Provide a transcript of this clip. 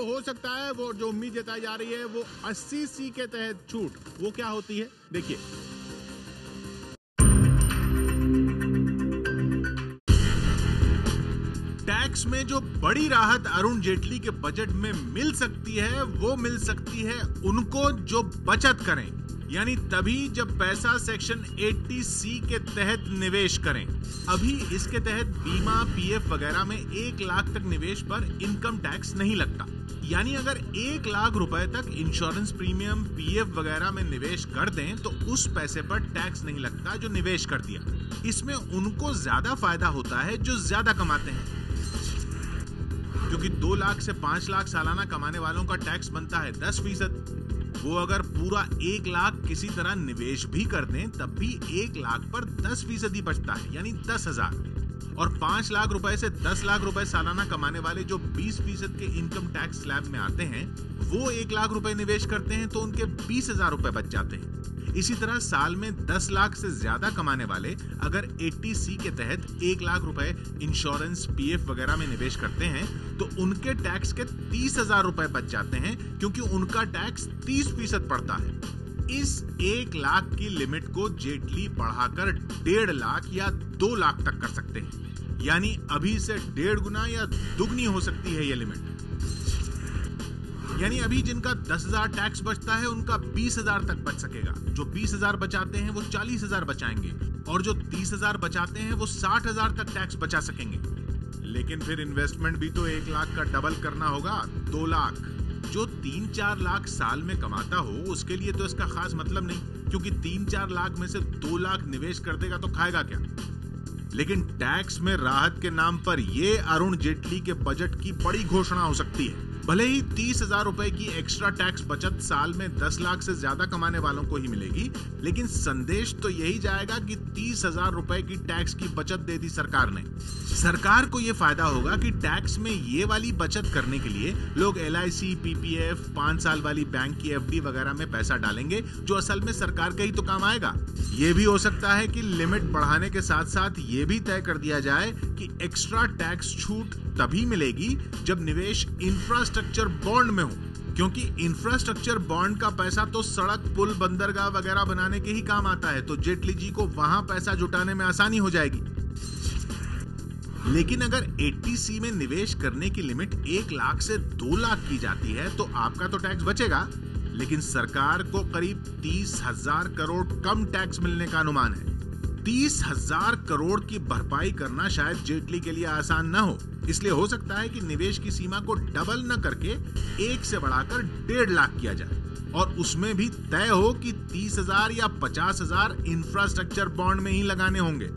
हो सकता है वो जो उम्मीद जताई जा रही है वो 80C के तहत छूट, वो क्या होती है देखिए। टैक्स में जो बड़ी राहत अरुण जेटली के बजट में मिल सकती है वो मिल सकती है उनको जो बचत करें, यानी तभी जब पैसा सेक्शन 80C के तहत निवेश करें। अभी इसके तहत बीमा, पीएफ वगैरह में 1 लाख तक निवेश पर इनकम टैक्स नहीं लगता। यानी अगर 1 लाख रुपए तक इंश्योरेंस प्रीमियम, पीएफ वगैरह में निवेश कर दें तो उस पैसे पर टैक्स नहीं लगता जो निवेश कर दिया। इसमें उनको ज्यादा फायदा होता है जो ज्यादा कमाते हैं, क्योंकि 2 लाख से 5 लाख सालाना कमाने वालों का टैक्स बनता है 10%। वो अगर पूरा 1 लाख किसी तरह निवेश भी कर दें तब भी 1 लाख पर 10% बचता है, यानी 10,000। और 5 लाख रुपए से 10 लाख रुपए सालाना कमाने वाले जो 20% के इनकम टैक्स स्लैब में आते हैं, वो 1 लाख रुपए निवेश करते हैं तो उनके 20,000 रुपए बच जाते हैं। इसी तरह साल में 10 लाख से ज्यादा कमाने वाले अगर 80C के तहत 1 लाख रुपए इंश्योरेंस, पीएफ वगैरह में निवेश करते हैं तो उनके टैक्स के 30,000 रुपए बच जाते हैं, क्योंकि उनका टैक्स 30% पड़ता है। इस 1 लाख की लिमिट को जेटली बढ़ाकर 1.5 लाख या 2 लाख तक कर सकते हैं, यानी अभी से 1.5 गुना या दुगनी हो सकती है यह लिमिट। यानी अभी जिनका 10,000 टैक्स बचता है उनका 20,000 तक बच सकेगा। जो 20,000 बचाते हैं वो 40,000 बचाएंगे, और जो 30,000 बचाते हैं वो 60,000 तक टैक्स बचा सकेंगे। लेकिन फिर इन्वेस्टमेंट भी तो 1 लाख का डबल करना होगा, 2 लाख। जो 3-4 लाख साल में कमाता हो उसके लिए तो इसका खास मतलब नहीं, क्योंकि 3-4 लाख में से 2 लाख निवेश कर देगा तो खाएगा क्या। लेकिन टैक्स में राहत के नाम पर ये अरुण जेटली के बजट की बड़ी घोषणा हो सकती है। भले ही 30,000 रुपए की एक्स्ट्रा टैक्स बचत साल में 10 लाख से ज्यादा कमाने वालों को ही मिलेगी, लेकिन संदेश तो यही जाएगा कि 30,000 रुपए की टैक्स की बचत दे दी सरकार ने। सरकार को यह फायदा होगा कि टैक्स में ये वाली बचत करने के लिए लोग LIC, PPF, 5 साल वाली बैंक की FD वगैरह में पैसा डालेंगे, जो असल में सरकार का ही तो काम आएगा। ये भी हो सकता है कि लिमिट बढ़ाने के साथ साथ ये भी तय कर दिया जाए कि एक्स्ट्रा टैक्स छूट तभी मिलेगी जब निवेश इंफ्रास्ट्रक्चर बॉन्ड में हो, क्योंकि इंफ्रास्ट्रक्चर बॉन्ड का पैसा तो सड़क, पुल, बंदरगाह वगैरह बनाने के ही काम आता है, तो जेटली जी को वहां पैसा जुटाने में आसानी हो जाएगी। लेकिन अगर 80C में निवेश करने की लिमिट 1 लाख से 2 लाख की जाती है तो आपका तो टैक्स बचेगा, लेकिन सरकार को करीब 30,000 करोड़ कम टैक्स मिलने का अनुमान है। 30,000 करोड़ की भरपाई करना शायद जेटली के लिए आसान न हो, इसलिए हो सकता है कि निवेश की सीमा को डबल न करके 1 से बढ़ाकर 1.5 लाख किया जाए, और उसमें भी तय हो कि 30,000 या 50,000 इंफ्रास्ट्रक्चर बॉन्ड में ही लगाने होंगे।